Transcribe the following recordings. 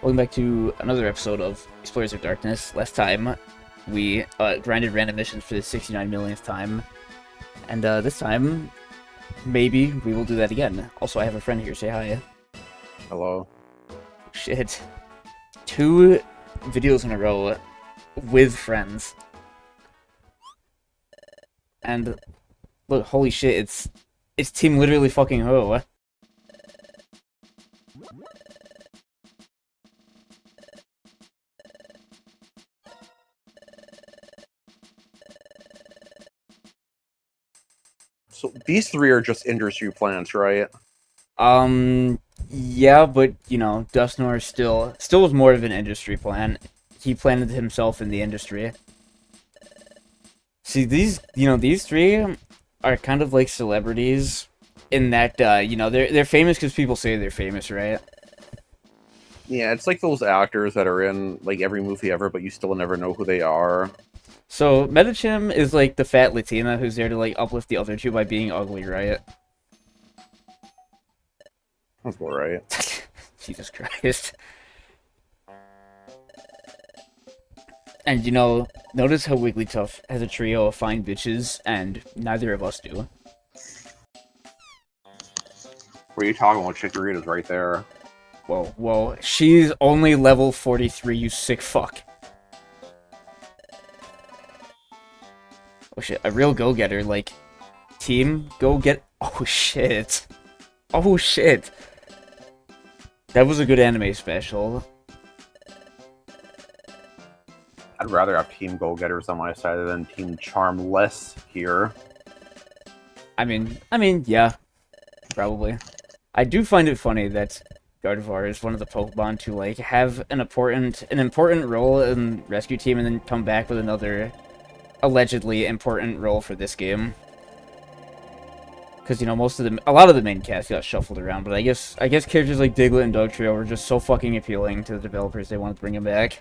Welcome back to another episode of Explorers of Darkness. Last time, we grinded random missions for the 69 millionth time. And this time, maybe we will do that again. Also, I have a friend here. Say hi. Hello. Shit. 2 videos in a row with friends. And look, holy shit, it's team literally fucking ho. So these three are just industry plants, right? Yeah, but, you know, Dustnor still was more of an industry plan. He planted himself in the industry. See, these 3 are kind of like celebrities in that, you know, they're famous because people say they're famous, right? Yeah, it's like those actors that are in, like, every movie ever, but you still never know who they are. So, Metachim is like the fat Latina who's there to, like, uplift the other 2 by being ugly, right? That's all right. Jesus Christ. And, you know, notice how Wigglytuff has a trio of fine bitches, and neither of us do. What are you talking about? Chikorita's right there. Whoa, she's only level 43, you sick fuck. Oh shit, a real go-getter, like, team, go get... Oh shit. Oh shit. That was a good anime special. I'd rather have Team Go-Getters on my side than Team Charmless here. I mean, yeah, probably. I do find it funny that Gardevoir is one of the Pokemon to, like, have an important role in Rescue Team and then come back with another allegedly important role for this game. Because, you know, a lot of the main cast got shuffled around, but I guess characters like Diglett and Dugtrio were just so fucking appealing to the developers they wanted to bring him back.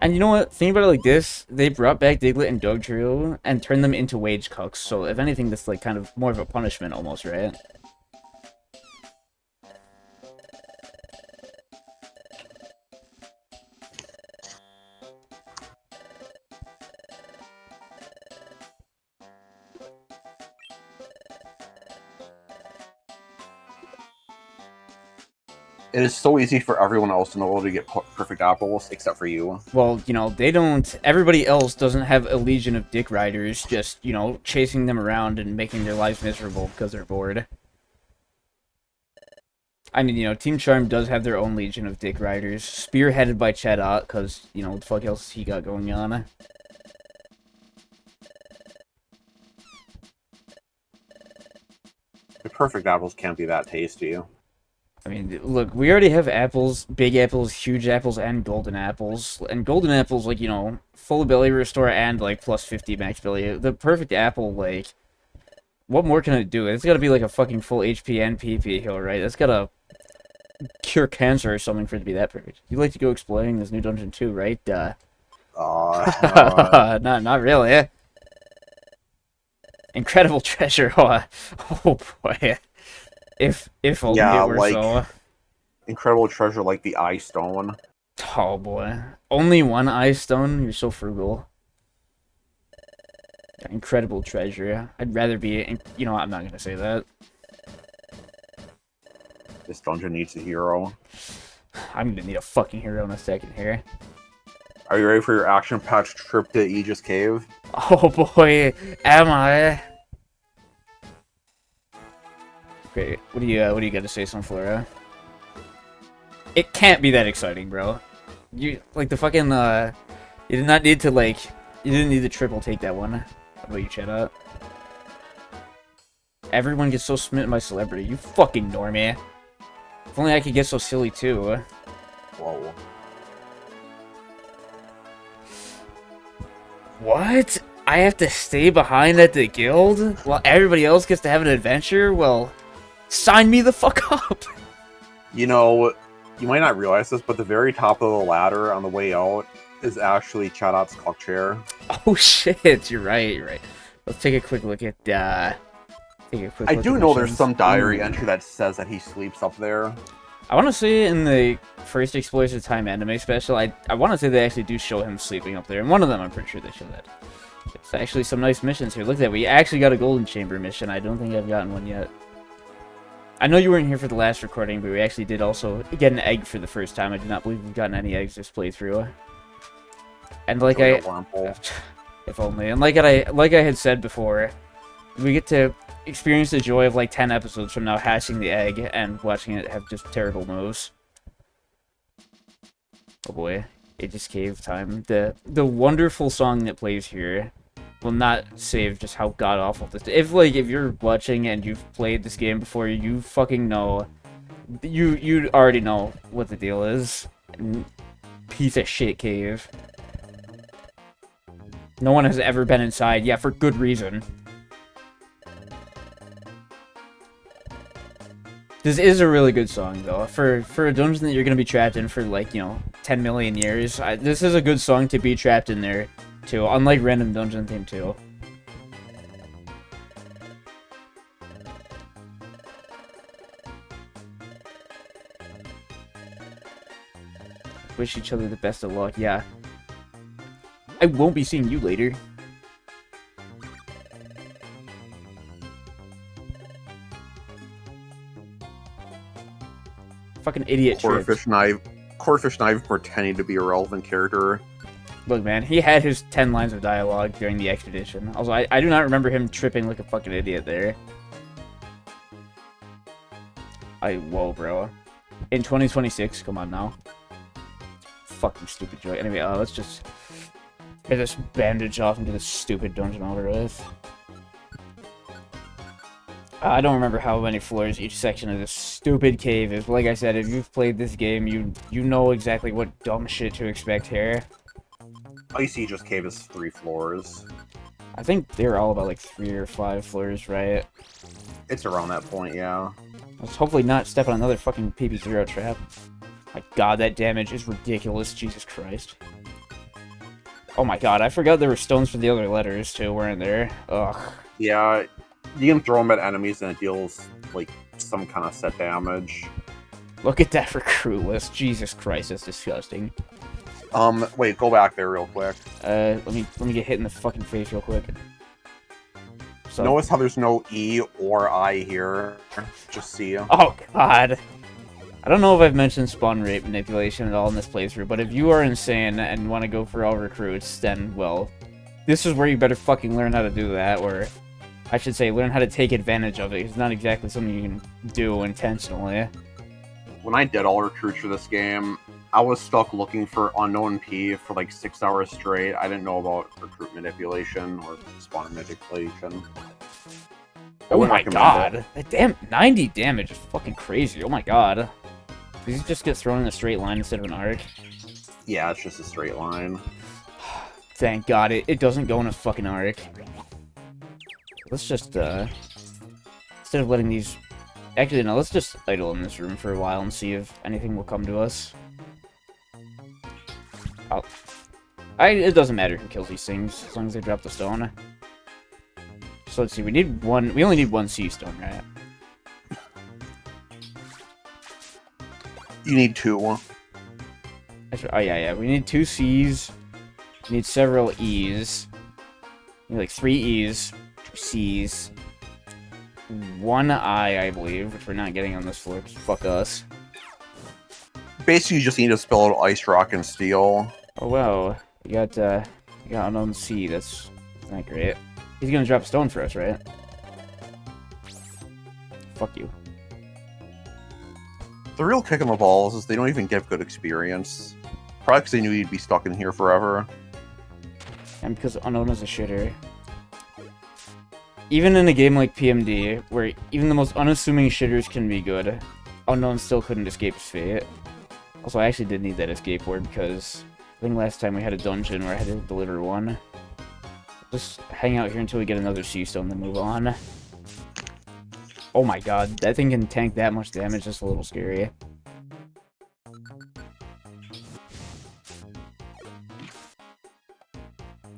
And you know what? Think about it like this: they brought back Diglett and Dugtrio and turned them into wage cucks. So if anything, that's like kind of more of a punishment, almost, right? It is so easy for everyone else in the world to get perfect apples, except for you. Well, you know, they don't... Everybody else doesn't have a legion of dick riders just, you know, chasing them around and making their lives miserable because they're bored. I mean, you know, Team Charm does have their own legion of dick riders, spearheaded by Chatot, because, you know, what the fuck else he got going on. The perfect apples can't be that tasty. I mean, look, we already have apples, big apples, huge apples, and golden apples. And golden apples, like, you know, full belly restore and, like, plus 50 max belly. The perfect apple, like, what more can it do? It's gotta be, like, a fucking full HP and PP heal, right? It's gotta cure cancer or something for it to be that perfect. You like to go exploring this new dungeon too, right? Not really. Incredible treasure. Oh boy. If only yeah, it were like, so. Incredible treasure like the Eye Stone. Oh boy. Only one Eye Stone? You're so frugal. Incredible treasure. I'd rather be... You know what? I'm not gonna say that. This dungeon needs a hero. I'm gonna need a fucking hero in a second here. Are you ready for your action-packed trip to Aegis Cave? Oh boy, am I? Great. What do you got to say, Sunflora? It can't be that exciting, bro. You like the fucking you did not need to you didn't need to triple take that one. How about you, Chatot? Everyone gets so smitten by celebrity. You fucking normie. If only I could get so silly too. Whoa. What? I have to stay behind at the guild while everybody else gets to have an adventure? Well, sign me the fuck up! You know, you might not realize this, but the very top of the ladder on the way out is actually Chatot's cock chair. Oh shit, you're right. Let's take a quick look at Take a quick I look do at know there's missions. some diary Ooh. entry that says that he sleeps up there. I want to say in the first Exploits of Time anime special, I want to say they actually do show him sleeping up there. And one of them, I'm pretty sure they show that. It's actually some nice missions here. Look at that. We actually got a Golden Chamber mission. I don't think I've gotten one yet. I know you weren't here for the last recording, but we actually did also get an egg for the first time. I do not believe we've gotten any eggs this playthrough. And like if only. And like I had said before, we get to experience the joy of like 10 episodes from now hatching the egg and watching it have just terrible moves. Oh boy, Aegis Cave time. The wonderful song that plays here will not save just how god awful this. If you're watching and you've played this game before, you fucking know. You already know what the deal is. Piece of shit cave. No one has ever been inside. Yeah, for good reason. This is a really good song, though. For a dungeon that you're going to be trapped in for, like, 10 million years, this is a good song to be trapped in there, too. Unlike Random Dungeon Theme 2. Wish each other the best of luck. Yeah. I won't be seeing you later. Fucking idiot tripped. Corfish Knife pretending to be a relevant character. Look, man, he had his 10 lines of dialogue during the expedition. Also, I do not remember him tripping like a fucking idiot there. Whoa, bro. In 2026, come on now. Fucking stupid joke. Anyway, let's just get this bandage off and do this stupid dungeon over with. I don't remember how many floors each section of this stupid cave is, but like I said, if you've played this game, you know exactly what dumb shit to expect here. Icy Aegis Cave is 3 floors. I think they're all about like 3 or 5 floors, right? It's around that point, yeah. Let's hopefully not step on another fucking PP0 trap. My god, that damage is ridiculous, Jesus Christ. Oh my god, I forgot there were stones for the other letters too, weren't there? Ugh. Yeah, you can throw them at enemies and it deals, like, some kind of set damage. Look at that recruit list. Jesus Christ, that's disgusting. Wait, go back there real quick. Let me get hit in the fucking face real quick. So, notice how there's no E or I here. Just C. Oh god. I don't know if I've mentioned spawn rate manipulation at all in this playthrough, but if you are insane and want to go for all recruits, then, well, this is where you better fucking learn how to do that, or I should say, learn how to take advantage of it. It's not exactly something you can do intentionally. When I did all recruits for this game, I was stuck looking for unknown P for like 6 hours straight. I didn't know about recruit manipulation or spawn manipulation. Oh my god! That damn 90 damage is fucking crazy. Oh my god. Does he just get thrown in a straight line instead of an arc? Yeah, it's just a straight line. Thank god, it doesn't go in a fucking arc. Let's just, instead of letting these... Actually, no, let's just idle in this room for a while and see if anything will come to us. It doesn't matter who kills these things, as long as they drop the stone. So let's see, we only need one sea stone, right? You need 2. Oh yeah, we need 2 C's, we need several E's, we need like 3 E's, 2 C's, 1 I believe, which we're not getting on this floor, because fuck us. Basically, you just need to spell out ice, rock, and steel. Oh wow, you got unknown C, that's not great. He's gonna drop a stone for us, right? Fuck you. The real kick in the balls is they don't even give good experience. Probably because they knew you'd be stuck in here forever. And because Unknown is a shitter. Even in a game like PMD, where even the most unassuming shitters can be good, Unknown still couldn't escape his fate. Also, I actually did need that escape board because I think last time we had a dungeon where I had to deliver one. Just hang out here until we get another sea stone, then move on. Oh my god, that thing can tank that much damage, that's a little scary.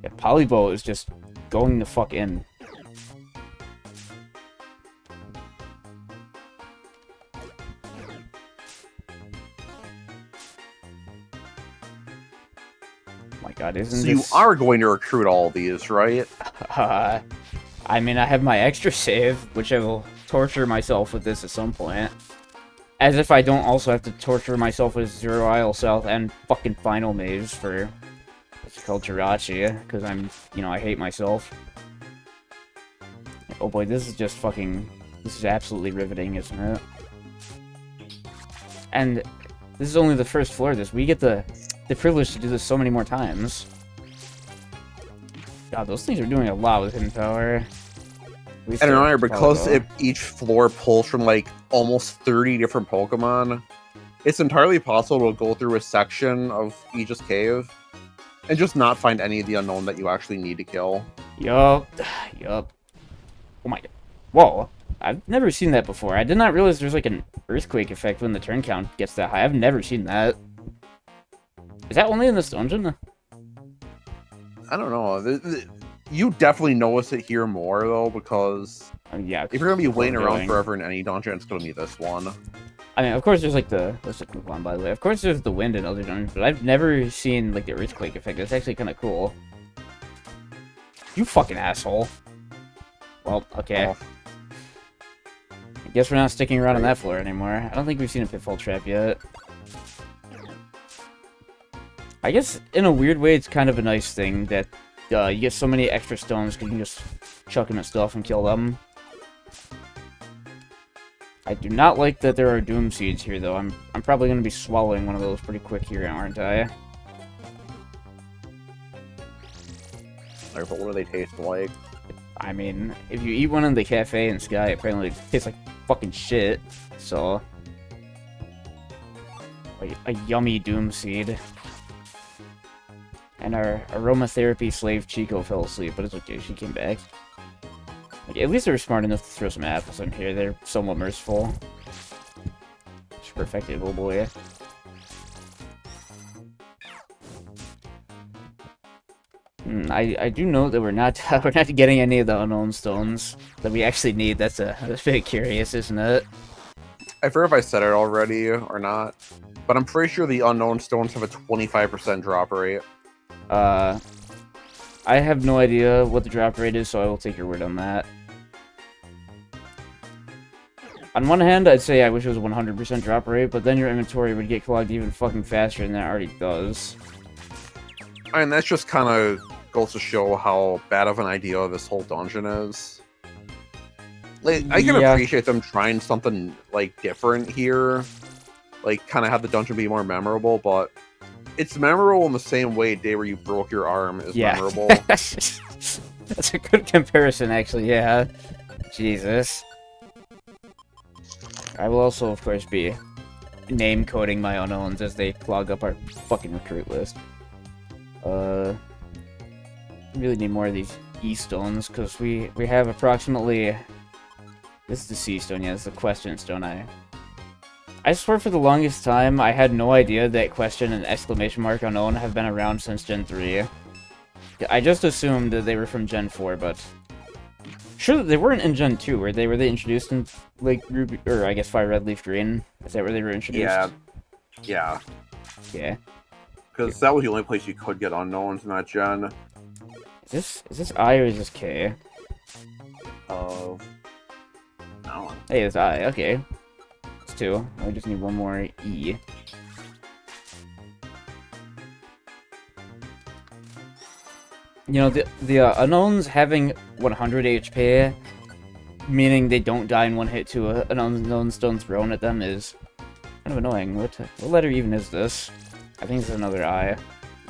Yeah, Polybow is just going the fuck in. my god, isn't So this... you are going to recruit all these, right? I mean, I have my extra save, which I will torture myself with this at some point. As if I don't also have to torture myself with Zero Isle South and fucking Final Maze for... What's it called? Jirachi, because I'm... You know, I hate myself. Oh boy, this is just fucking... This is absolutely riveting, isn't it? And this is only the first floor of this. We get the privilege to do this so many more times. God, those things are doing a lot with hidden power. And remember, because each floor pulls from like almost 30 different Pokemon, it's entirely possible to go through a section of Aegis Cave and just not find any of the unknown that you actually need to kill. Yup. Yup. Oh my god. Whoa. I've never seen that before. I did not realize there's like an earthquake effect when the turn count gets that high. I've never seen that. Is that only in this dungeon? I don't know. You definitely notice it here more, though, because Yeah, if you're going to be waiting around forever in any dungeon, it's going to be this one. I mean, of course there's like the... Let's just move on, by the way. Of course there's the wind in other dungeons, but I've never seen like the earthquake effect. It's actually kind of cool. You fucking asshole. Well, okay. Oh. I guess we're not sticking around on that floor anymore. I don't think we've seen a pitfall trap yet. I guess, in a weird way, it's kind of a nice thing that you get so many extra stones because you can just chuck them at stuff and kill them. I do not like that there are Doom Seeds here, though. I'm probably going to be swallowing one of those pretty quick here, aren't I? But what do they taste like? I mean, if you eat one in the cafe in Sky, apparently it tastes like fucking shit. So, like a yummy Doom Seed. And our aromatherapy slave Chico fell asleep, but it's okay, she came back. Like, at least they were smart enough to throw some apples in here. They're somewhat merciful. It's perfected, oh boy. I do note that we're not getting any of the unknown stones that we actually need. That's a bit curious, isn't it? I forget if I said it already or not, but I'm pretty sure the unknown stones have a 25% drop rate. I have no idea what the drop rate is, so I will take your word on that. On one hand, I'd say I wish it was a 100% drop rate, but then your inventory would get clogged even fucking faster than it already does. I mean, that's just kind of goes to show how bad of an idea this whole dungeon is. Like, I can appreciate them trying something, like, different here. Like, kind of have the dungeon be more memorable, but it's memorable in the same way Day Where You Broke Your Arm is memorable. That's a good comparison, actually, yeah. Jesus. I will also, of course, be name-coding my unknowns as they clog up our fucking recruit list. Really need more of these E-stones, because we have approximately... This is the C-stone, yeah, this is the question stone. I swear for the longest time, I had no idea that question and exclamation mark unknown have been around since Gen 3. I just assumed that they were from Gen 4, but... Sure, they weren't in Gen 2, were they? Were they introduced in, like, Ruby... Or, I guess, Fire Red, Leaf Green? Is that where they were introduced? Yeah. Yeah. Yeah. Because that was the only place you could get unknowns in that gen. Is this I or is this K? No. Hey, it's I, okay. It's 2. I just need one more E. You know, the unknowns having 100 HP, meaning they don't die in one hit to an unknown stone thrown at them, is kind of annoying. What letter even is this? I think it's another I.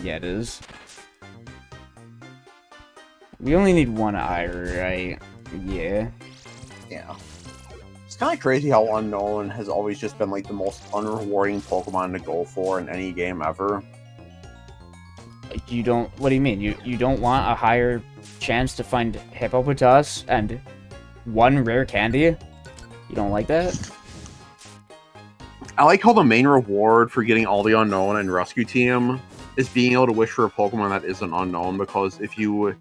Yeah, it is. We only need one I, right? Yeah. Yeah. It's kind of crazy how Unknown has always just been like the most unrewarding Pokemon to go for in any game ever. You don't... What do you mean? You don't want a higher chance to find Hippopotas and one rare candy? You don't like that? I like how the main reward for getting all the Unknown and Rescue Team is being able to wish for a Pokemon that isn't Unknown, because if you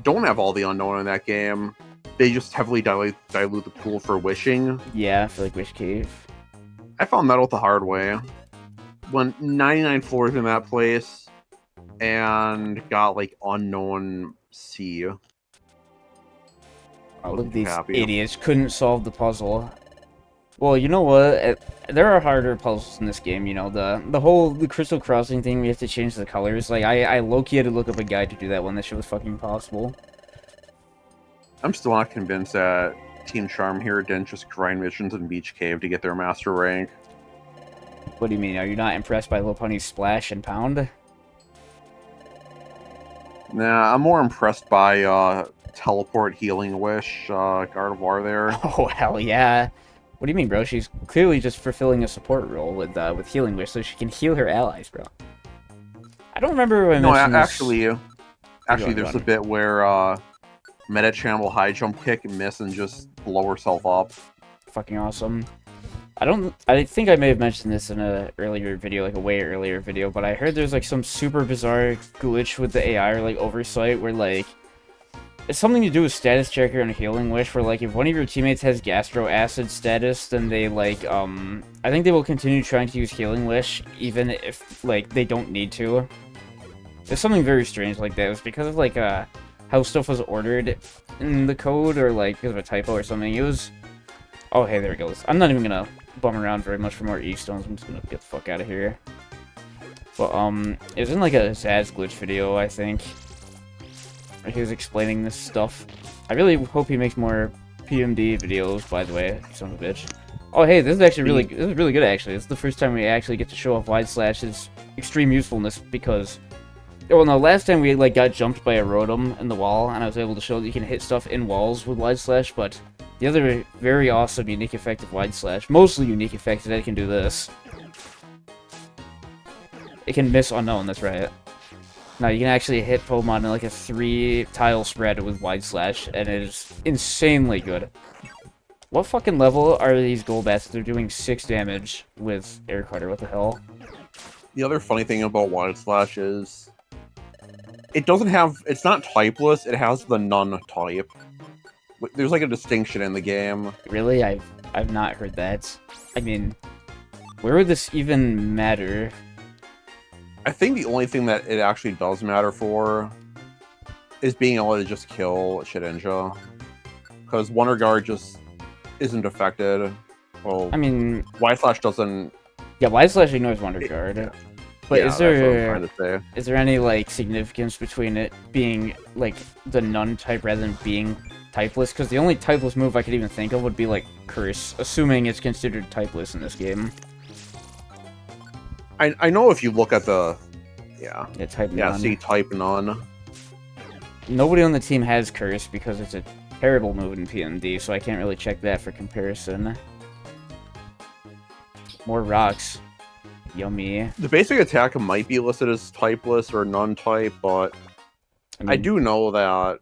don't have all the Unknown in that game, they just heavily dilute the pool for wishing. Yeah, for like Wish Cave. I found that out the hard way. When 99 floors in that place, and got like unknown C. Oh, look at these idiots. Couldn't solve the puzzle. Well, you know what? There are harder puzzles in this game, you know, the Crystal Crossing thing, we have to change the colors. Like, I low-key had to look up a guide to do that one. That shit was fucking impossible. I'm still not convinced that Team Charm here didn't just grind missions in Beach Cave to get their master rank. What do you mean? Are you not impressed by Lopunny's Splash and Pound? Nah, I'm more impressed by Teleport, Healing Wish, Gardevoir there. Oh, hell yeah. What do you mean, bro? She's clearly just fulfilling a support role with Healing Wish so she can heal her allies, bro. I don't remember when I mentioned actually, there's a bit where Medicham will high jump kick and miss and just blow herself up. Fucking awesome. I think I may have mentioned this in a earlier video, like a way earlier video, but I heard there's like some super bizarre glitch with the AI or like oversight where like it's something to do with status checker and Healing Wish, where like if one of your teammates has Gastro Acid status, then they like I think they will continue trying to use Healing Wish even if like they don't need to. There's something very strange like that. It was because of like how stuff was ordered in the code, or like because of a typo or something. It was oh hey, there it goes. I'm not even gonna bum around very much for more E-stones. I'm just gonna get the fuck out of here. But it was in like a Zaz glitch video, I think. He was explaining this stuff. I really hope he makes more PMD videos, by the way, son of a bitch. Oh, hey, this is actually really good, actually. This is the first time we actually get to show off Wide Slash's extreme usefulness, because... Well, no, last time we, like, got jumped by a Rotom in the wall, and I was able to show that you can hit stuff in walls with Wide Slash, but the other very awesome unique effect of Wide Slash, mostly unique effect, is that it can do this. It can miss Unknown, that's right. Now, you can actually hit Pokemon in like a 3-tile spread with Wide Slash, and it is insanely good. What fucking level are these Golbats? They're doing 6 damage with Air Cutter, what the hell? The other funny thing about Wide Slash is... It doesn't have... It's not typeless, it has the non-type. There's like a distinction in the game. Really? I've not heard that. I mean, where would this even matter? I think the only thing that it actually does matter for is being able to just kill Shedinja. Because Wonder Guard just isn't affected. Well, I mean... Wide Slash doesn't... Yeah, Wide Slash ignores Wonder Guard. But yeah, is there any, like, significance between it being, like, the none-type rather than being typeless? Because the only typeless move I could even think of would be, like, Curse, assuming it's considered typeless in this game. I know if you look at the... Yeah, type none. see, type none. Nobody on the team has Curse because it's a terrible move in PMD, so I can't really check that for comparison. More rocks. Yummy. The basic attack might be listed as typeless or non-type, but I do know that...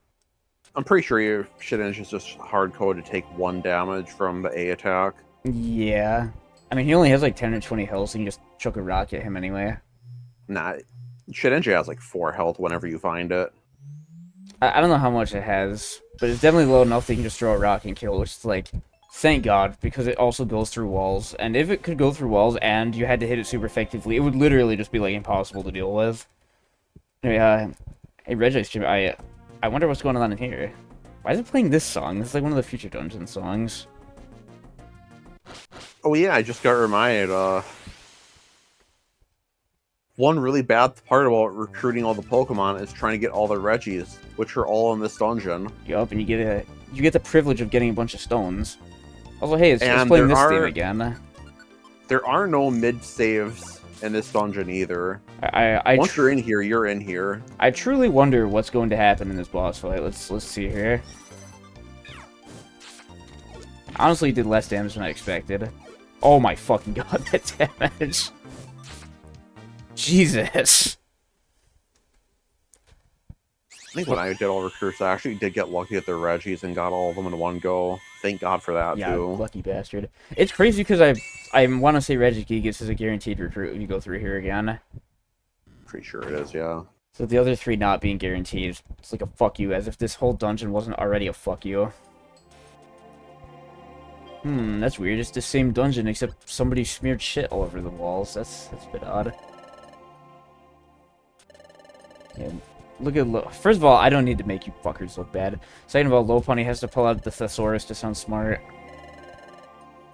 I'm pretty sure your Shedinja is just hard code to take 1 damage from the A attack. Yeah. I mean, he only has like 10 or 20 health, so you can just chuck a rock at him anyway. Nah, Shedinja has like 4 health whenever you find it. I don't know how much it has, but it's definitely low enough that you can just throw a rock and kill, which is like, thank God, because it also goes through walls. And if it could go through walls and you had to hit it super effectively, it would literally just be like impossible to deal with. Anyway, hey Reggie, I wonder what's going on in here. Why is it playing this song? This is like one of the Future Dungeon songs. Oh yeah, I just got reminded, one really bad part about recruiting all the Pokemon is trying to get all the Reggies, which are all in this dungeon. Yup, and you get the privilege of getting a bunch of stones. Also, hey, it's playing this theme again. There are no mid-saves in this dungeon either. Once you're in here, you're in here. I truly wonder what's going to happen in this boss fight. Let's see here. Honestly, it did less damage than I expected. Oh my fucking god, that damage. Jesus. I think when I did all recruits, I actually did get lucky at the Reggies and got all of them in one go. Thank God for that, yeah, too. Lucky bastard. It's crazy because I want to say Regigigas is a guaranteed recruit if you go through here again. Pretty sure it is, yeah. So the other 3 not being guaranteed, it's like a fuck you, as if this whole dungeon wasn't already a fuck you. That's weird. It's the same dungeon, except somebody smeared shit all over the walls. That's a bit odd. Yeah, look at First of all, I don't need to make you fuckers look bad. Second of all, Low Pony has to pull out the thesaurus to sound smart.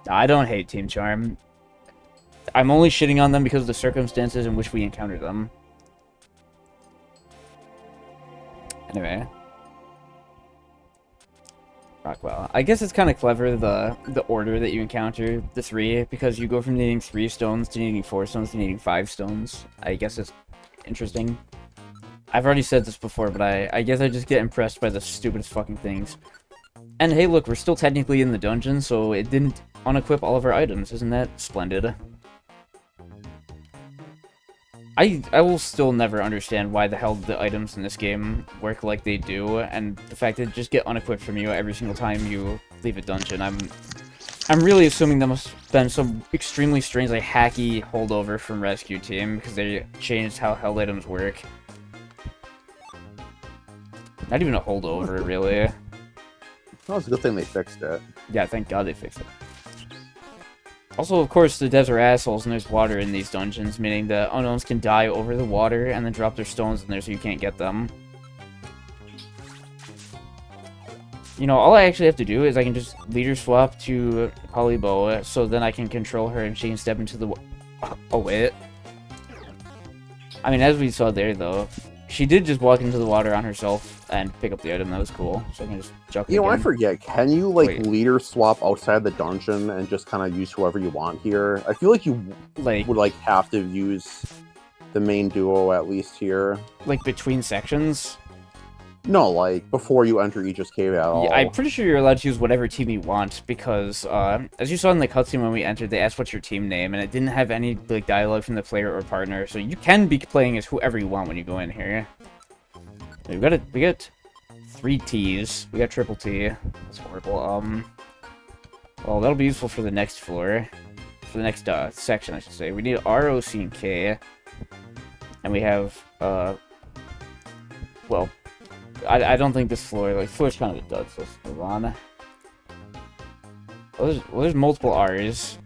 I don't hate Team Charm. I'm only shitting on them because of the circumstances in which we encountered them. Anyway. Rockwell. I guess it's kind of clever, the order that you encounter the 3, because you go from needing 3 stones to needing 4 stones to needing 5 stones. I guess it's interesting. I've already said this before, but I guess I just get impressed by the stupidest fucking things. And hey, look, we're still technically in the dungeon, so it didn't unequip all of our items. Isn't that splendid? I will still never understand why the hell the items in this game work like they do, and the fact that they just get unequipped from you every single time you leave a dungeon. I'm really assuming there must have been some extremely strange, like, hacky holdover from Rescue Team, because they changed how held items work. Not even a holdover, really. Well, it's a good thing they fixed it. Yeah, thank God they fixed it. Also, of course, the devs are assholes and there's water in these dungeons, meaning the unknowns can die over the water and then drop their stones in there so you can't get them. You know, all I actually have to do is I can just leader swap to Polyboa, so then I can control her and she can step into the... Oh, wait. I mean, as we saw there, though, she did just walk into the water on herself and pick up the item. That was cool. So I can just chuck it You know, again. I forget. Can you, like, Wait. leader swap outside the dungeon and just kind of use whoever you want here? I feel like you would, like, have to use the main duo at least here. Like, between sections? No, like, before you enter Aegis Cave at all. Yeah, I'm pretty sure you're allowed to use whatever team you want, because, as you saw in the cutscene when we entered, they asked what's your team name, and it didn't have any, like, dialogue from the player or partner, so you can be playing as whoever you want when you go in here. We got 3 T's. We got triple T. That's horrible. Well, that'll be useful for the next floor. For the next, section, I should say. We need R, O, C, and K. And we have, well... I don't think this floor, like, floor's kind of a dud, so let's move on. Well, there's multiple R's.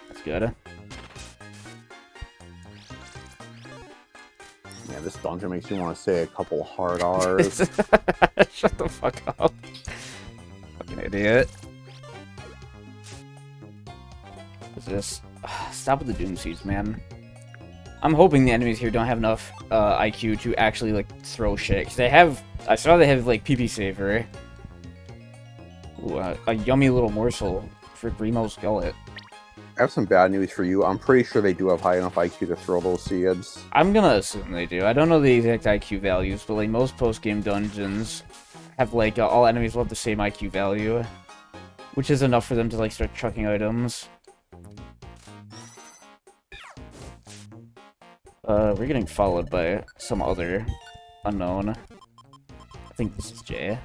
That's good. Yeah, this dungeon makes me want to say a couple hard R's. Shut the fuck up. Fucking idiot. What's this? Stop with the Doom Seeds, man. I'm hoping the enemies here don't have enough IQ to actually, like, throw shit. 'Cause they have... I saw they have, like, PP Saver. Ooh, a yummy little morsel for Brimo's Skillet. I have some bad news for you. I'm pretty sure they do have high enough IQ to throw those seeds. I'm gonna assume they do. I don't know the exact IQ values, but, like, most post-game dungeons have, like, all enemies will have the same IQ value. Which is enough for them to, like, start chucking items. We're getting followed by some other unknown. I think this is Jay.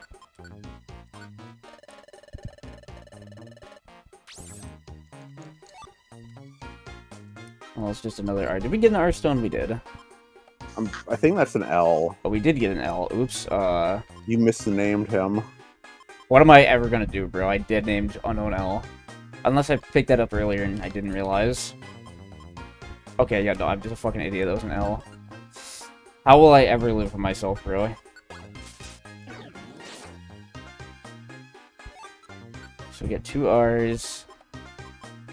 Well, it's just another R. Did we get an R stone? We did. I think that's an L. Oh, we did get an L. Oops. You misnamed him. What am I ever gonna do, bro? I did named unknown L. Unless I picked that up earlier and I didn't realize. Okay, yeah, no, I'm just a fucking idiot. That was an L. How will I ever live with myself, bro? So we get 2 R's.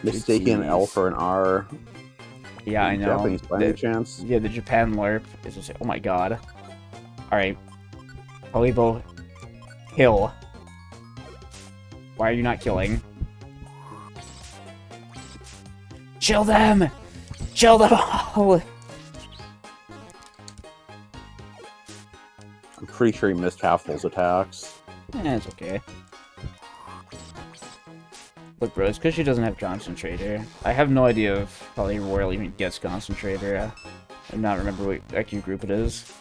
Mistaking an L for an R. Yeah, I know. Japanese by any chance? Yeah, the Japan LARP is just... Oh my god. Alright. Polybo. Kill. Why are you not killing? Chill them! Chill them all! I'm pretty sure he missed half those attacks. It's okay. Look, bro, it's because she doesn't have Concentrator. I have no idea if probably Royal even gets Concentrator. I do not remember what IQ group it is.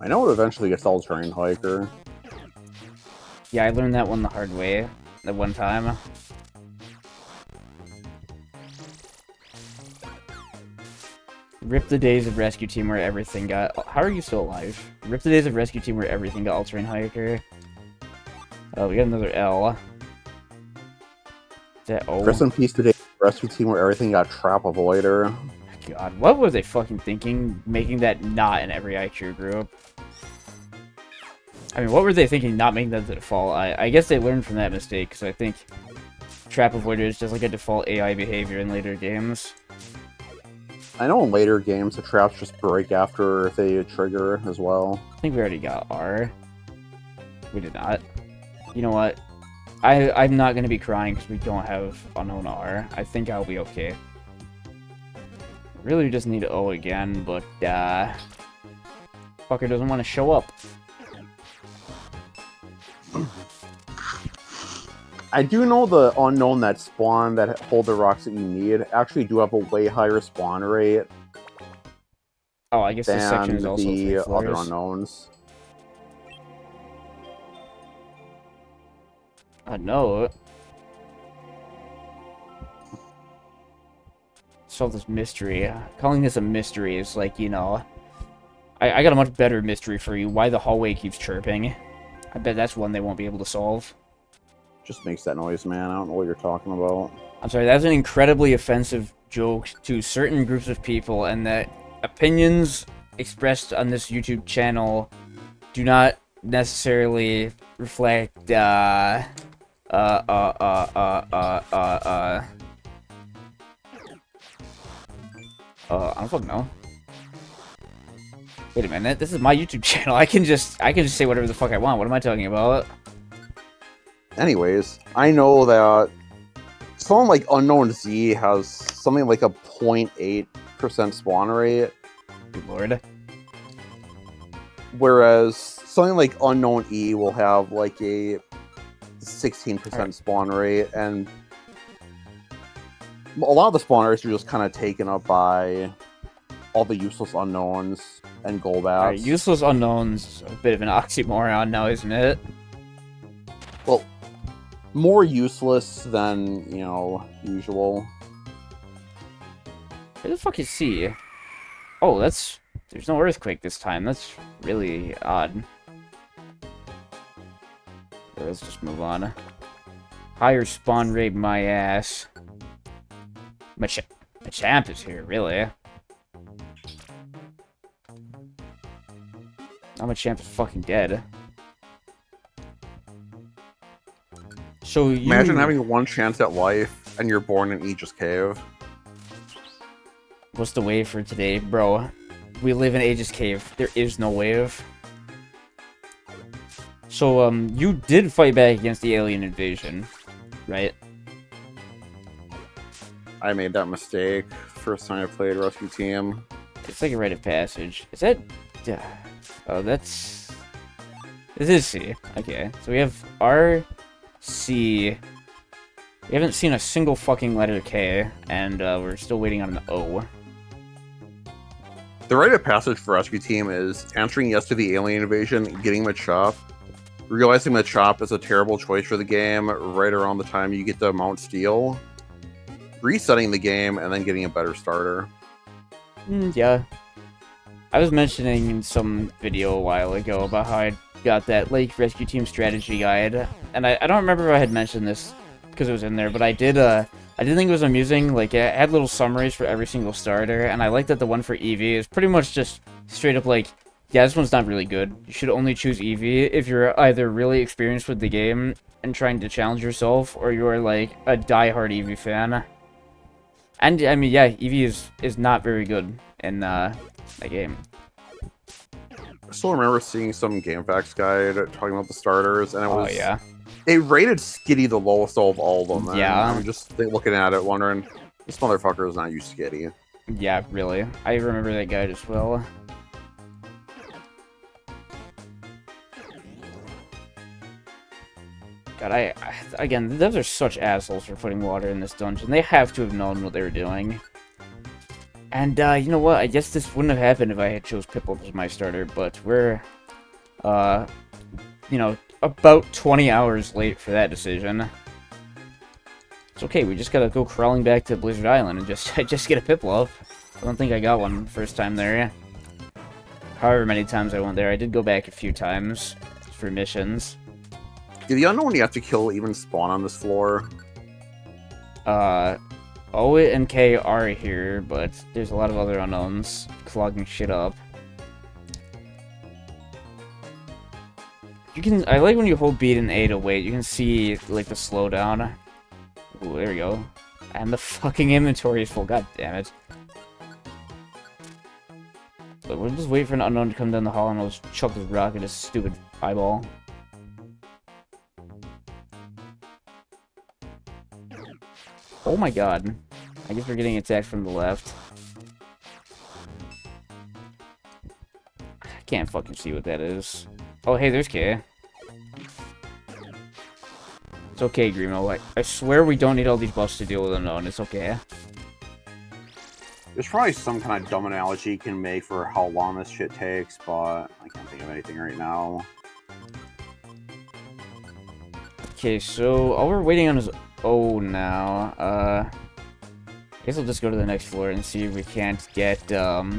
I know it eventually gets all Terrain Hiker. Yeah, I learned that one the hard way. That one time. Rip the days of Rescue Team where everything got... How are you still alive? Rip the days of Rescue Team where everything got all-terrain hiker. Oh, we got another L. Is that O? Rest in peace today, Rescue Team where everything got Trap Avoider. God, what were they fucking thinking, making that not in every IQ group? I mean, what were they thinking, not making that the default? I guess they learned from that mistake, because I think Trap Avoider is just like a default AI behavior in later games. I know in later games the traps just break after they trigger as well. I think we already got R. We did not. You know what? I'm not going to be crying because we don't have unknown R. I think I'll be okay. Really just need O again, but fucker doesn't want to show up. I do know the unknown that spawn that hold the rocks that you need actually do have a way higher spawn rate. Oh, I guess this section is also the 3 floors. other unknowns. No. Solve this mystery. Calling this a mystery is like, you know... I got a much better mystery for you. Why the hallway keeps chirping. I bet that's one they won't be able to solve. Just makes that noise, man. I don't know what you're talking about. I'm sorry, that's an incredibly offensive joke to certain groups of people, and that opinions expressed on this YouTube channel do not necessarily reflect, I don't fucking know. Wait a minute, this is my YouTube channel. I can just say whatever the fuck I want. What am I talking about? Anyways, I know that someone like Unknown Z has something like a 0.8% spawn rate. Good lord. Whereas something like Unknown E will have like a 16% spawn rate, and a lot of the spawn rates are just kind of taken up by all the useless unknowns and Golbats. Useless unknowns, a bit of an oxymoron now, isn't it? Well, more useless than, you know, usual. Where the fuck is C? Oh, there's no earthquake this time. That's really odd. Let's just move on. Higher spawn rate, my ass. My champ is here, really. Now my champ is fucking dead. So you... Imagine having one chance at life, and you're born in Aegis Cave. What's the wave for today? Bro, we live in Aegis Cave. There is no wave. So, you did fight back against the alien invasion, right? I made that mistake. First time I played Rescue Team. It's like a rite of passage. Is that... Oh, that's... This is C. Okay, so we have R, C... We haven't seen a single fucking letter K, and we're still waiting on an O. The rite of passage for Rescue Team is answering yes to the alien invasion, getting Machop, realizing Machop is a terrible choice for the game right around the time you get the Mount Steel, resetting the game, and then getting a better starter. Yeah. I was mentioning in some video a while ago about how I got that Lake Rescue Team strategy guide, and I don't remember if I had mentioned this because it was in there, but I did think it was amusing. Like, it had little summaries for every single starter, and I like that the one for Eevee is pretty much just straight up like, yeah, this one's not really good. You should only choose Eevee if you're either really experienced with the game and trying to challenge yourself, or you're like a die-hard Eevee fan. And I mean, yeah, Eevee is not very good in that game. I still remember seeing some GameFAQs guide talking about the starters, and it was... Oh, yeah. It rated Skitty the lowest of all of them. Man. Yeah. I'm just looking at it, wondering, this motherfucker is not use Skitty. Yeah, really. I remember that guide as well. God, again, those are such assholes for putting water in this dungeon. They have to have known what they were doing. And, you know what? I guess this wouldn't have happened if I had chose Piplup as my starter, but we're, you know, about 20 hours late for that decision. It's okay, we just gotta go crawling back to Blizzard Island and just get a Piplup. I don't think I got one the first time there. However many times I went there, I did go back a few times for missions. Do the unknown you have to kill even spawn on this floor? O and K are here, but there's a lot of other unknowns clogging shit up. You can. I like when you hold B and A to wait. You can see like the slowdown. Ooh, there we go. And the fucking inventory is full. God damn it. But we'll just wait for an unknown to come down the hall and I'll just chuck this rock at his stupid eyeball. Oh my god. I guess we're getting attacked from the left. I can't fucking see what that is. Oh, hey, there's K. It's okay, Grimo. I swear we don't need all these buffs to deal with unknown. It's okay. There's probably some kind of dumb analogy you can make for how long this shit takes, but I can't think of anything right now. Okay, so all we're waiting on is O now. I guess I'll just go to the next floor and see if we can't get, go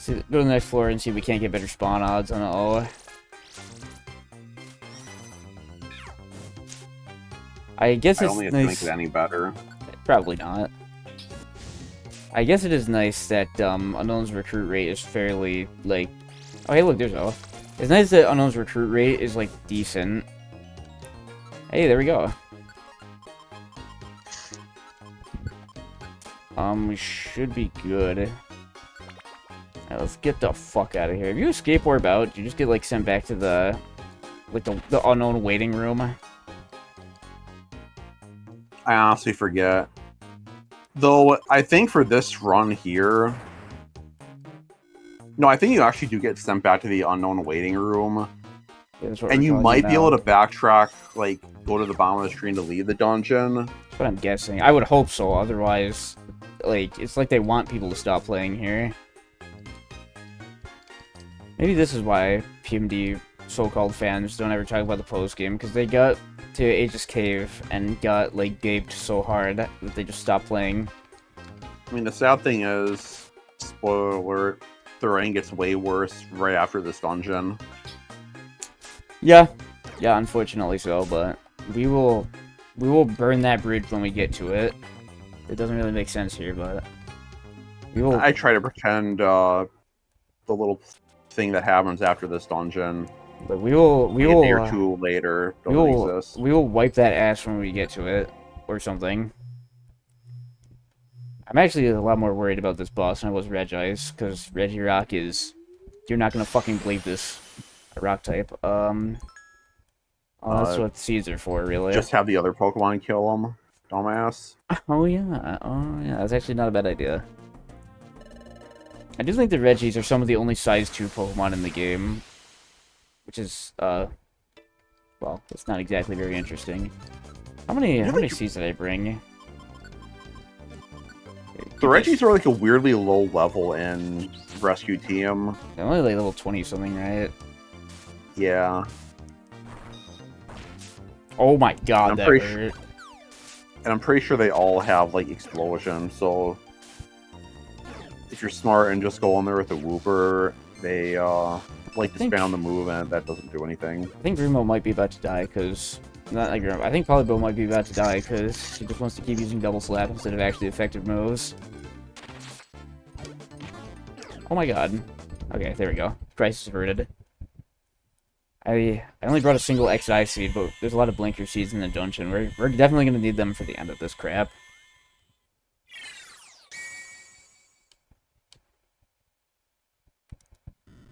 to the next floor and see if we can't get better spawn odds on O. I guess I it's don't think nice. it makes it any better. Probably not. I guess it is nice that Unknown's recruit rate is fairly, like... Oh, hey, look, there's O. It's nice that Unknown's recruit rate is, like, decent. Hey, there we go. We should be good. Alright, let's get the fuck out of here. If you escape orb out, you just get, like, sent back to the... like, the unknown waiting room. I honestly forget. Though, I think for this run here... No, I think you actually do get sent back to the unknown waiting room. Yeah, and you might be able to backtrack, like, go to the bottom of the screen to leave the dungeon. That's what I'm guessing. I would hope so, otherwise... like, it's like they want people to stop playing here. Maybe this is why PMD so-called fans don't ever talk about the post-game, because they got to Aegis Cave and got, like, gaped so hard that they just stopped playing. I mean, the sad thing is, spoiler alert, the rain gets way worse right after this dungeon. Yeah, unfortunately so, but we will burn that bridge when we get to it. It doesn't really make sense here, but we will. I try to pretend the little thing that happens after this dungeon. But we will. A day or two later. We will wipe that ass when we get to it, or something. I'm actually a lot more worried about this boss than I was Regice, because Regirock is... You're not gonna fucking believe this. A rock type. Oh, that's what seeds are for, really. Just have the other Pokemon kill him, dumbass. Oh yeah, that's actually not a bad idea. I do think the Regis are some of the only size 2 Pokemon in the game. Which is, well, it's not exactly very interesting. How many seeds did I bring? The Regis are like a weirdly low level in Rescue Team. They're only like level 20-something, right? Yeah. Oh my god, that hurt. And I'm pretty sure they all have, like, Explosion, so... If you're smart and just go in there with a Wooper, they, like to spam the move, and that doesn't do anything. I think Grimo might be about to die, because... Not like Grimo. I think Polybo might be about to die, because she just wants to keep using Double Slap instead of actually effective moves. Oh my god. Okay, there we go. Crisis averted. I only brought a single XI seed, but there's a lot of Blinker seeds in the dungeon. We're definitely going to need them for the end of this crap.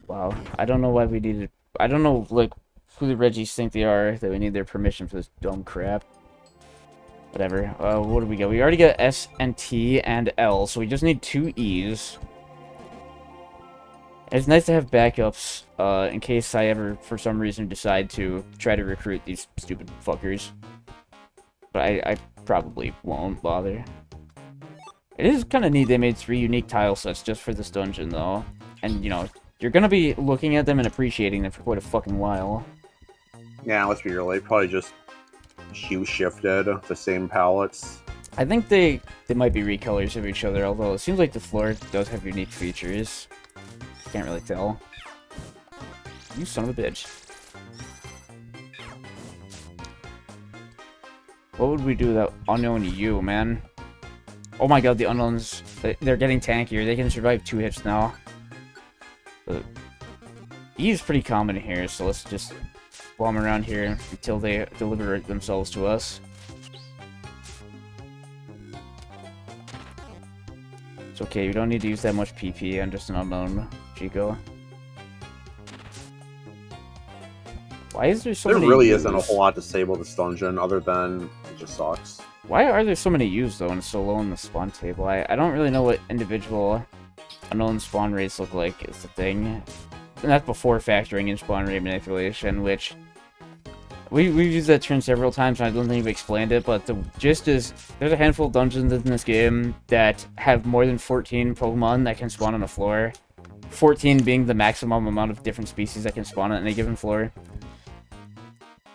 Wow. I don't know why we needed... I don't know, like, who the Regis think they are, that we need their permission for this dumb crap. Whatever. What do we get? We already got S and T and L, so we just need 2 E's. It's nice to have backups, in case I ever, for some reason, decide to try to recruit these stupid fuckers. But I probably won't bother. It is kind of neat they made 3 unique tile sets just for this dungeon, though. And, you know, you're gonna be looking at them and appreciating them for quite a fucking while. Yeah, let's be real, they probably just hue-shifted the same palettes. I think they might be recolors of each other, although it seems like the floor does have unique features. Can't really tell. You son of a bitch. What would we do without unknown you, man? Oh my god, the unknowns, they're getting tankier. They can survive 2 hits now. E is pretty common here, so let's just bomb around here until they deliver themselves to us. It's okay, you don't need to use that much PP. I'm just an unknown Chico. Why is there so many? There really isn't a whole lot to say about this dungeon other than it just sucks. Why are there so many U's though and so low in the spawn table? I don't really know what individual unknown spawn rates look like is the thing. And that's before factoring in spawn rate manipulation, which we've used that term several times and I don't think we've explained it, but the gist is there's a handful of dungeons in this game that have more than 14 Pokemon that can spawn on a floor. 14 being the maximum amount of different species that can spawn on any given floor.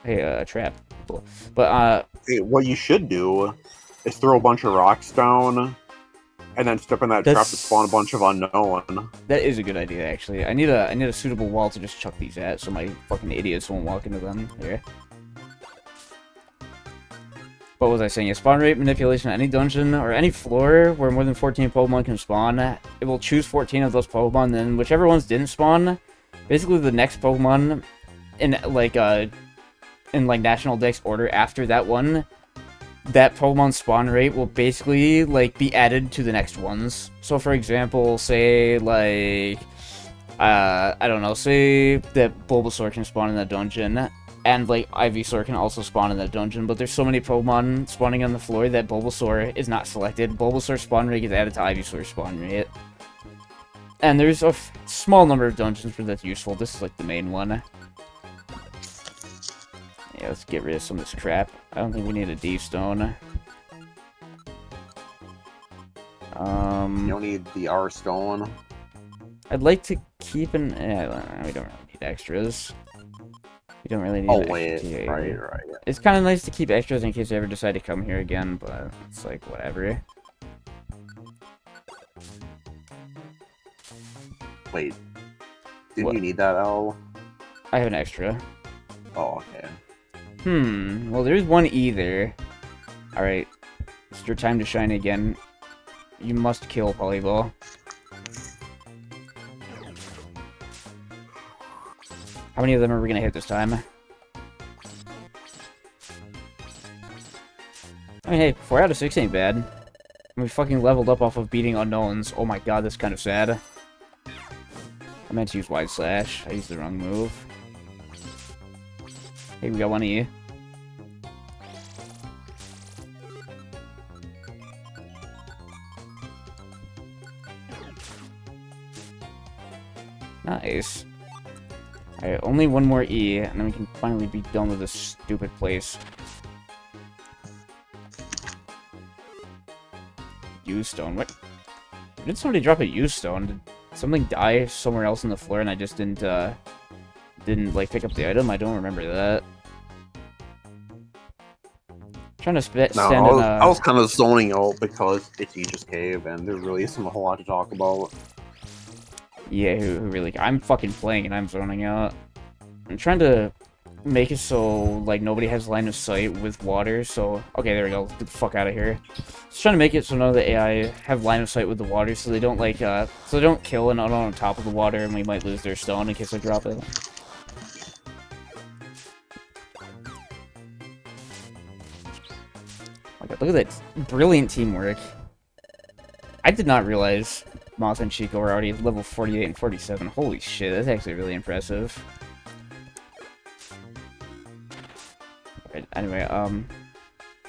Hey, a trap. Cool. But, Hey, what you should do is throw a bunch of rocks down and then step in that trap to spawn a bunch of unknown. That is a good idea, actually. I need a suitable wall to just chuck these at, so my fucking idiots won't walk into them. Here. What was I saying? Yeah, spawn rate manipulation, any dungeon or any floor where more than 14 Pokemon can spawn, it will choose 14 of those Pokemon, then whichever ones didn't spawn, basically the next Pokemon in National Dex order after that one, that Pokemon spawn rate will basically, like, be added to the next ones. So, for example, say, like, I don't know, say that Bulbasaur can spawn in that dungeon, and, like, Ivysaur can also spawn in that dungeon, but there's so many Pokemon spawning on the floor that Bulbasaur is not selected. Bulbasaur spawn rate gets added to Ivysaur's spawn rate. And there's a small number of dungeons where that's useful. This is, like, the main one. Yeah, let's get rid of some of this crap. I don't think we need a D-Stone. You don't need the R Stone. I'd like to keep an... we don't really need extras. We don't really need Oh, an wait. extra TA. Right. It's kind of nice to keep extras in case I ever decide to come here again, but it's like, whatever. Wait. Didn't What? you need that L? I have an extra. Oh, okay. Well, there's one E there. Alright. It's your time to shine again. You must kill Polyball. How many of them are we gonna hit this time? I mean, hey, 4 out of 6 ain't bad. We fucking leveled up off of beating unknowns. Oh my god, that's kind of sad. I meant to use Wide Slash. I used the wrong move. Hey, we got one E. Nice. Alright, only one more E, and then we can finally be done with this stupid place. U-Stone, what? Did somebody drop a U-Stone? Did something die somewhere else on the floor and I just didn't like, pick up the item? I don't remember that. Trying to stand in I was kind of zoning out because it's Aegis Cave and there really isn't a whole lot to talk about. Yeah, who really... I'm fucking playing and I'm zoning out. I'm trying to make it so, like, nobody has line of sight with water, so... Okay, there we go. Get the fuck out of here. Just trying to make it so none of the AI have line of sight with the water, so they don't, like, so they don't kill an unknown on top of the water and we might lose their stone in case they drop it. Oh my god, look at that brilliant teamwork. I did not realize Moth and Chico were already level 48 and 47. Holy shit, that's actually really impressive. Right, anyway,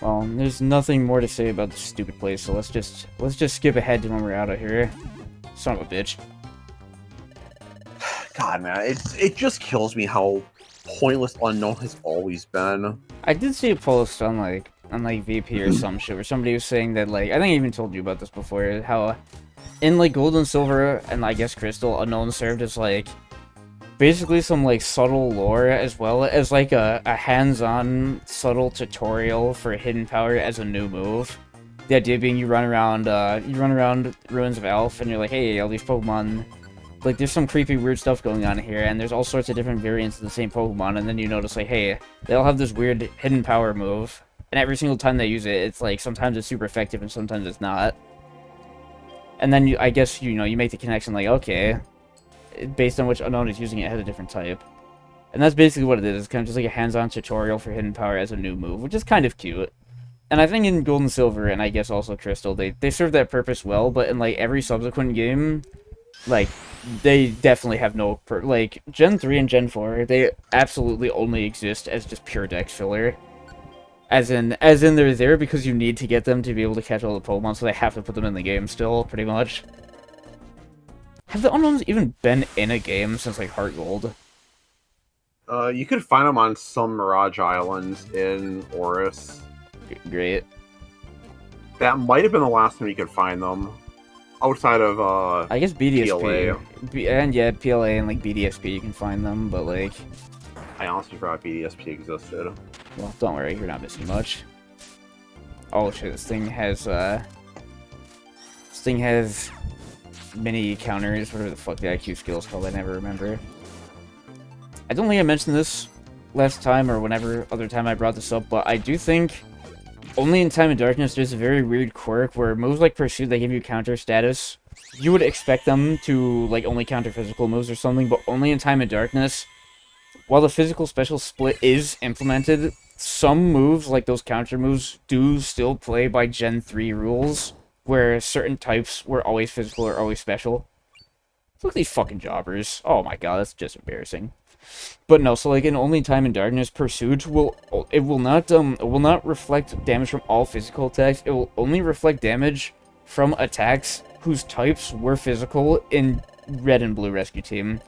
well, there's nothing more to say about this stupid place, so let's just skip ahead to when we're out of here. Son of a bitch. God, man, it just kills me how pointless Unknown has always been. I did see a post on like VP or some shit where somebody was saying that, like, I think I even told you about this before, how in like Gold and Silver and I guess Crystal, Unknown served as like basically some like subtle lore as well as like a hands-on subtle tutorial for hidden power as a new move. The idea being you run around Ruins of Elf and you're like, hey, all these Pokemon, like, there's some creepy weird stuff going on here and there's all sorts of different variants of the same Pokemon, and then you notice like, hey, they all have this weird hidden power move. And every single time they use it, it's like sometimes it's super effective and sometimes it's not. And then I guess, you know, you make the connection like, okay, based on which unknown is using it, it has a different type. And that's basically what it is. It's kind of just like a hands-on tutorial for Hidden Power as a new move, which is kind of cute. And I think in Gold and Silver, and I guess also Crystal, they serve that purpose well, but in like every subsequent game, like, they definitely have no... like, Gen 3 and Gen 4, they absolutely only exist as just pure dex filler. As in they're there because you need to get them to be able to catch all the Pokemon, so they have to put them in the game still, pretty much. Have the Unknowns even been in a game since, like, Heart Gold? You could find them on some Mirage Islands in Oris. Great. That might have been the last time you could find them. Outside of, I guess BDSP. PLA. And yeah, PLA and, like, BDSP you can find them, but, like... I honestly forgot BDSP existed. Well, don't worry, you're not missing much. Oh shit, this thing has mini counters, whatever the fuck the IQ skill is called, I never remember. I don't think I mentioned this last time or whenever other time I brought this up, but I do think only in Time of Darkness there's a very weird quirk where moves like Pursuit, they give you counter status. You would expect them to like only counter physical moves or something, but only in Time of Darkness. While the physical special split is implemented, some moves, like those counter moves, do still play by Gen 3 rules, where certain types were always physical or always special. Look at these fucking jobbers. Oh my god, that's just embarrassing. But no, so like in Only Time in Darkness, Pursuit will not reflect damage from all physical attacks. It will only reflect damage from attacks whose types were physical in Red and Blue Rescue Team,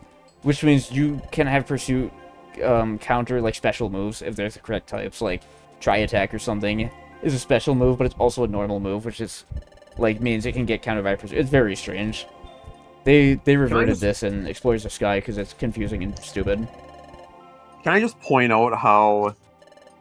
which means you can have Pursuit counter like special moves if there's the correct types, like Tri Attack or something is a special move, but it's also a normal move, which is like means it can get countered by Pursuit. It's very strange. They reverted this in Explorers of Sky because it's confusing and stupid. Can I just point out how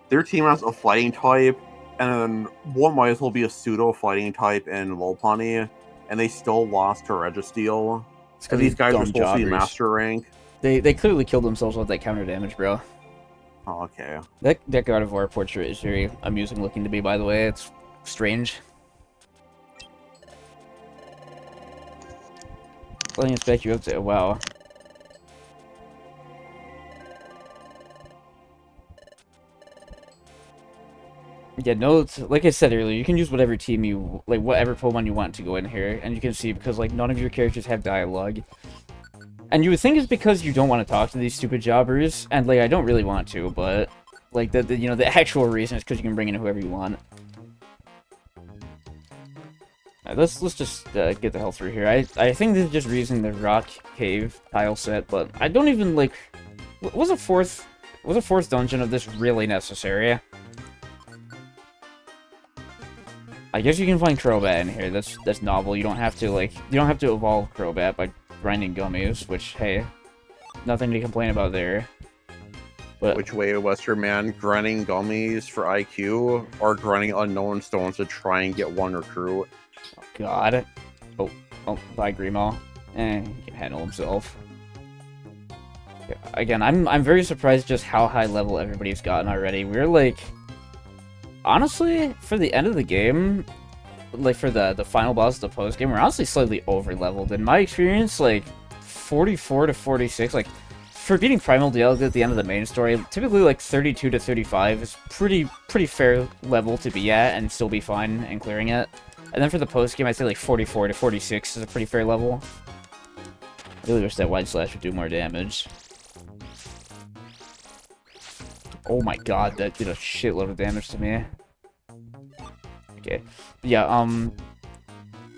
their team has a fighting type, and then one might as well be a pseudo fighting type in Lopunny, and they still lost to Registeel. Because these guys are supposed to be master rank. They clearly killed themselves with that counter damage, bro. Oh, okay. That God of War portrait is very amusing looking to me, by the way. It's strange. Letting us back you up to... wow. Yeah, no, it's, like I said earlier, you can use whatever team you... like, whatever Pokemon you want to go in here. And you can see, because, like, none of your characters have dialogue. And you would think it's because you don't want to talk to these stupid jobbers. And, like, I don't really want to, but... like, you know, the actual reason is because you can bring in whoever you want. Right, let's just get the hell through here. I think this is just using the Rock Cave tile set, but I don't even, like... was a fourth dungeon of this really necessary? I guess you can find Crobat in here. That's novel. You don't have to evolve Crobat by grinding gummies, which, hey, nothing to complain about there. But which way, Western Man? Grinding gummies for IQ, or grinding unknown stones to try and get one recruit? oh, God. Oh, bye, Grimo. He can handle himself. Yeah, again, I'm very surprised just how high level everybody's gotten already. We're like... honestly, for the end of the game, like for the final boss of the post game, we're honestly slightly over leveled. In my experience, like 44 to 46, like for beating Primal Dialga at the end of the main story, typically like 32 to 35 is pretty fair level to be at and still be fine in clearing it. And then for the post game, I'd say like 44 to 46 is a pretty fair level. I really wish that Wide Slash would do more damage. Oh my god, that did a shitload of damage to me. Okay. Yeah,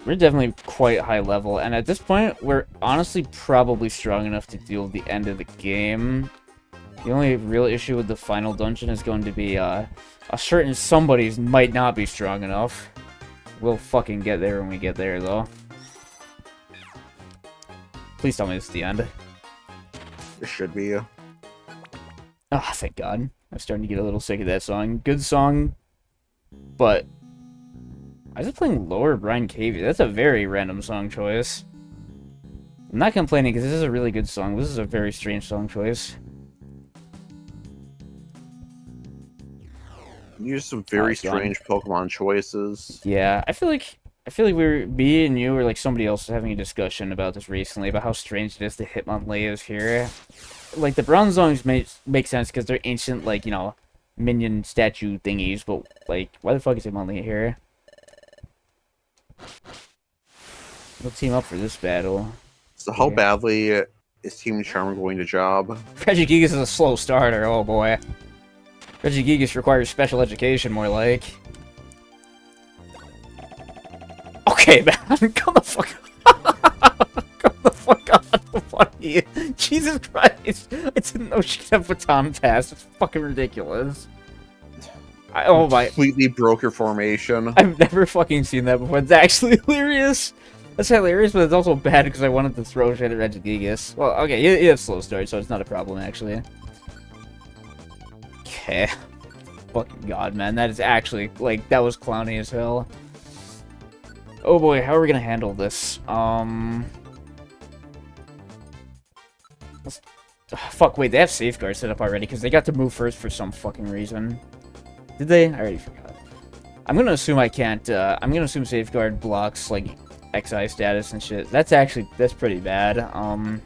we're definitely quite high level, and at this point, we're honestly probably strong enough to deal with the end of the game. The only real issue with the final dungeon is going to be, a certain somebody's might not be strong enough. We'll fucking get there when we get there, though. Please tell me this is the end. It should be. Ah, thank God. I'm starting to get a little sick of that song. Good song, but... I was playing Lower Brine Cave. That's a very random song choice. I'm not complaining, because this is a really good song. This is a very strange song choice. Use some very strange Pokemon choices. Yeah, I feel like me and you or like somebody else was having a discussion about this recently about how strange it is that Hitmonlee is here. Like the Bronzongs make sense because they're ancient, like, you know, minion statue thingies, but like why the fuck is Hitmonlee here? We'll team up for this battle. So how badly is Team Charm going to job? Regigigas is a slow starter, oh boy. Regigigas requires special education, more like. Okay, man, come the fuck come the fuck on, buddy. Jesus Christ. I didn't know she could have baton pass. It's fucking ridiculous. Oh my. Completely broke your formation. I've never fucking seen that before. It's actually hilarious. That's hilarious, but it's also bad because I wanted to throw shit at Regigigas. Well, okay, you have slow start, so it's not a problem, actually. Okay. Fucking god, man. That is actually, like, that was clowny as hell. Oh boy, how are we gonna handle this? Fuck, wait, they have safeguard set up already, because they got to move first for some fucking reason. Did they? I already forgot. I'm gonna assume I can't, I'm gonna assume safeguard blocks, like, XI status and shit. That's pretty bad. I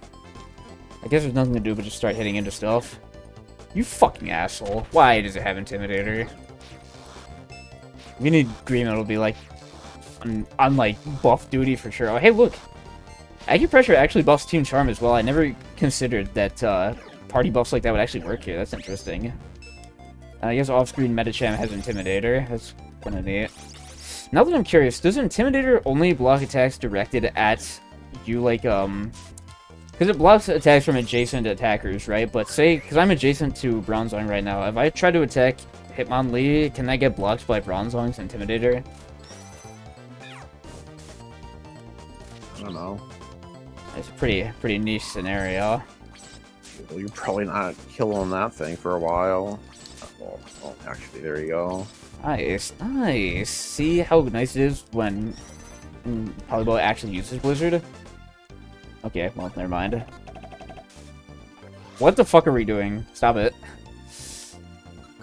guess there's nothing to do but just start hitting into stuff. You fucking asshole. Why does it have Intimidator? We need Greenman will be, like, on like, buff duty for sure. Oh, hey, look! Acupressure actually buffs Team Charm as well. I never considered that, party buffs like that would actually work here. That's interesting. I guess off-screen Medicham has Intimidator. That's kinda neat. Now that I'm curious, does Intimidator only block attacks directed at you, like, because it blocks attacks from adjacent attackers, right? But say, because I'm adjacent to Bronzong right now, if I try to attack Hitmonlee, can that get blocked by Bronzong's Intimidator? I don't know. It's a pretty niche scenario. Well, you're probably not killing that thing for a while. Well, actually, there you go. Nice, nice. See how nice it is when Polyball actually uses Blizzard? Okay, well, never mind. What the fuck are we doing? Stop it.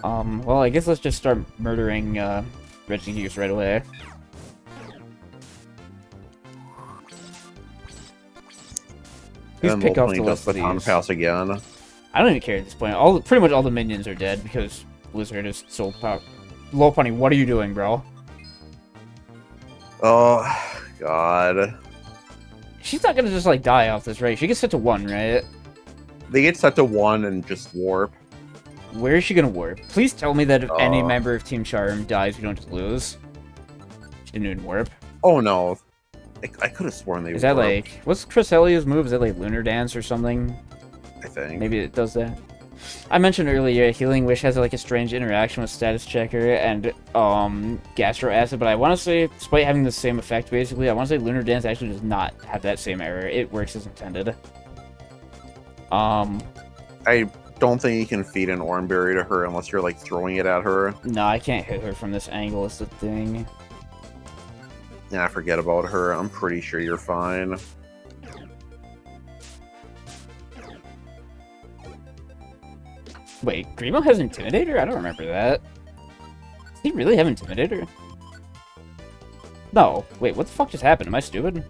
Well, I guess let's just start murdering, Regigigas right away. Please pick off the list of these. Pass again. I don't even care at this point. Pretty much all the minions are dead because Blizzard is so powerful. Lopunny, what are you doing, bro? Oh, God. She's not gonna just, like, die off this, right? She gets set to 1, right? They get set to 1 and just warp. Where is she gonna warp? Please tell me that if any member of Team Charm dies, we don't just lose. She didn't even warp. Oh, no. I could have sworn they Is that, like... What's Cresselia's move? Is that, like, Lunar Dance or something? I think. Maybe it does that. I mentioned earlier, Healing Wish has, like, a strange interaction with Status Checker and, Gastro Acid, but I want to say, despite having the same effect, basically, I want to say Lunar Dance actually does not have that same error. It works as intended. I don't think you can feed an Oranberry to her unless you're, like, throwing it at her. No, I can't hit her from this angle, is the thing. Nah, forget about her. I'm pretty sure you're fine. Wait, Grimo has Intimidator? I don't remember that. Does he really have Intimidator? No. Wait, what the fuck just happened? Am I stupid?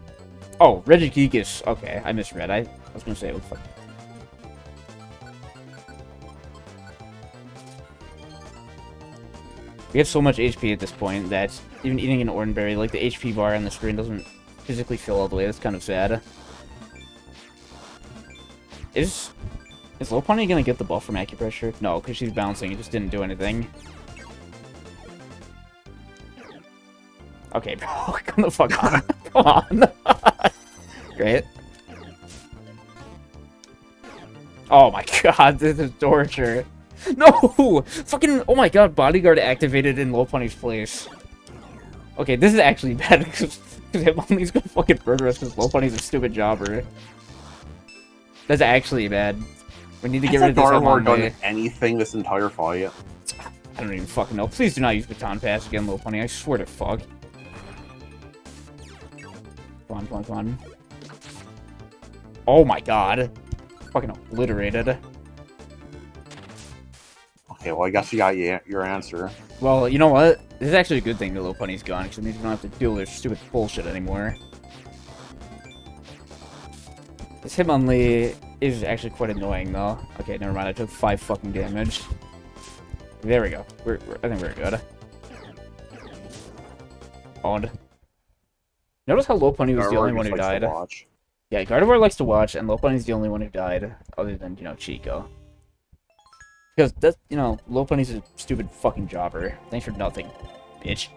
Oh, Regigigas. Okay, I misread. I was gonna say, what the fuck? We have so much HP at this point that even eating an Oranberry, like, the HP bar on the screen doesn't physically fill all the way. That's kind of sad. Is Lopunny gonna get the buff from Acupressure? No, because she's bouncing. It just didn't do anything. Okay, bro. Come the fuck on. Come on. Great. Oh my god, this is torture. No! Fucking, oh my god, Bodyguard activated in Lopunny's place. Okay, this is actually bad because Hitmonlee's gonna fucking murder us because Lopunny's a stupid jobber. That's actually bad. We need to get rid of this Hitmonlee done anything this entire fight? I don't even fucking know. Please do not use Baton Pass again, Lopunny. I swear to fuck. Come on, come on, come on. Oh my god. Fucking obliterated. Okay, well, I guess you got your answer. Well, you know what? This is actually a good thing that Little Punny's gone, because it means we don't have to deal with their stupid bullshit anymore. This Hitmonlee is actually quite annoying, though. Okay, never mind. I took 5 fucking damage. There we go. I think we're good. Owned. Notice how Low Punny was the only one who died. Yeah, Gardevoir likes to watch, and Low Punny's the only one who died, other than, you know, Chico. Because, that's, you know, Low Punny's a stupid fucking jobber. Thanks for nothing, bitch.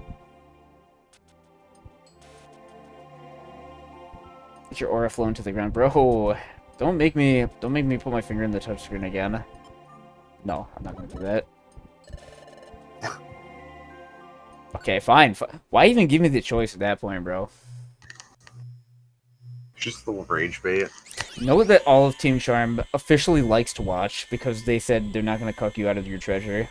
Get your aura flowing to the ground, bro. Don't make me put my finger in the touchscreen again. No, I'm not gonna do that. Okay, fine. Why even give me the choice at that point, bro? Just a little rage bait. Know that all of Team Charm officially likes to watch because they said they're not going to cuck you out of your treasure.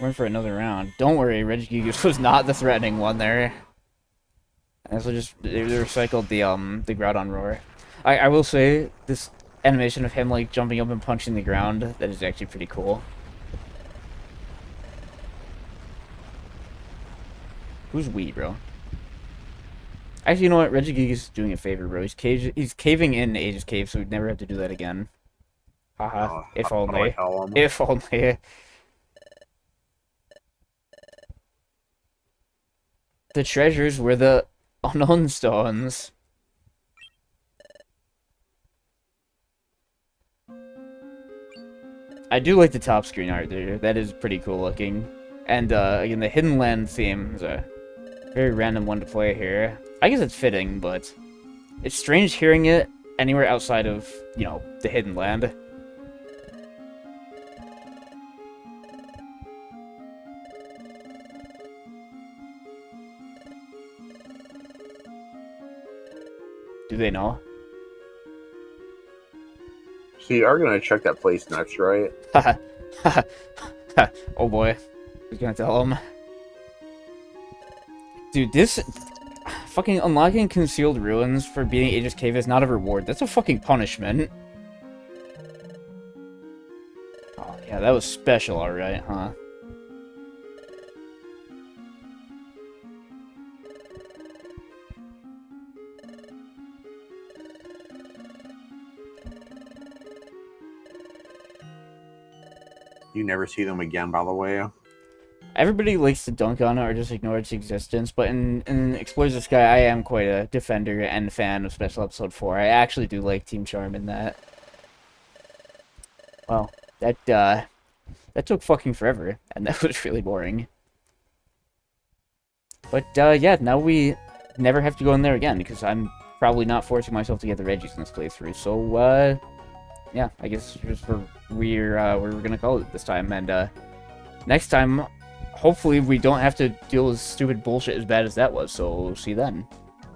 We're in for another round. Don't worry, Regigigas was not the threatening one there. And so just they recycled the Groudon roar. I will say this animation of him like jumping up and punching the ground, that is actually pretty cool. Who's we, bro? Actually, you know what? Regigigas is doing a favor, bro. He's caving in Aegis Cave, so we'd never have to do that again. Haha. If only. If only. The treasures were the unknown stones. I do like the top screen art there. That is pretty cool looking. And, again, the Hidden Land theme is a very random one to play here. I guess it's fitting, but it's strange hearing it anywhere outside of, you know, the Hidden Land. Do they know? So you are gonna check that place next, right? Oh boy. Who's gonna tell him? Dude, this... Fucking unlocking Concealed Ruins for beating Aegis Cave is not a reward. That's a fucking punishment. Oh, yeah, that was special, alright, huh? You never see them again, by the way. Everybody likes to dunk on it or just ignore its existence, but in Explores the Sky, I am quite a defender and fan of Special Episode 4. I actually do like Team Charm in that. Well, that took fucking forever, and that was really boring. But, yeah, now we never have to go in there again, because I'm probably not forcing myself to get the Regis in this playthrough, so, yeah, I guess we're gonna call it this time, and, next time... Hopefully we don't have to deal with stupid bullshit as bad as that was, so see you then.